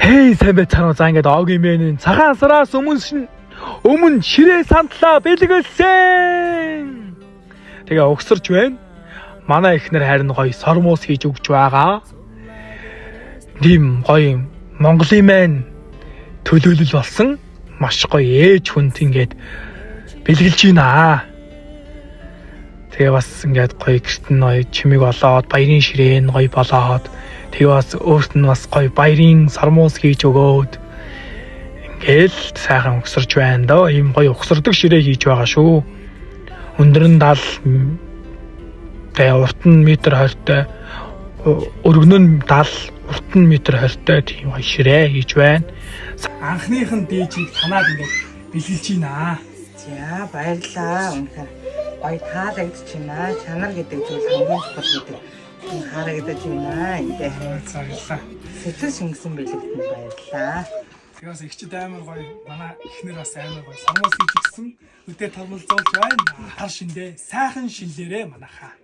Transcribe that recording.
Хей сайн байцгаана уу. За ингээд Огимэн цагаан сараас өмнө ширээ сандлаа бэлгэлсэн. Тэгээ угсарч байна. Манай эхнэр харин гоё сормуус хийж өгч байгаа. Дим гоё Монголын маань төлөөлөл болсон. Маш гоё ээж хүнд ингээд бэлгэлж байна. Тэгээ бас ингээд гоё гэрт нь гоё чимэг болоод баярын ширээ нь гоё болоод тэгээ бас өөрт нь бас гоё баярын сормуус хийж өгөөд ингээл сайхан угсарч байна доо. Ийм гоё угсардаг ширээ хийж байгаа шүү. Өндөр нь 70, тэгээ урт нь метр 20-тай, өргөн нь 70, урт нь метр 20-тай тийм гоё ширээ хийж байна. Анхных нь дээжийг танаад ингээд бэлгэлж байна. За баярлалаа. Үнэхээр гоё таалагдж байна. Чанар гэдэг зүйл хамгийн чухал гэдэг. Харагдаж байна. Эндээ Баярлалаа. сэтгэл шингэсэн бэлгэлтэн баярлалаа. Тэгээс ихчд амар гоё, манай эхнэр бас амар гоё сормуус хийж өгсөн. Үдээ томолзуулж байна. Хар шиндээ сайхан шинлээрээ манайхаа.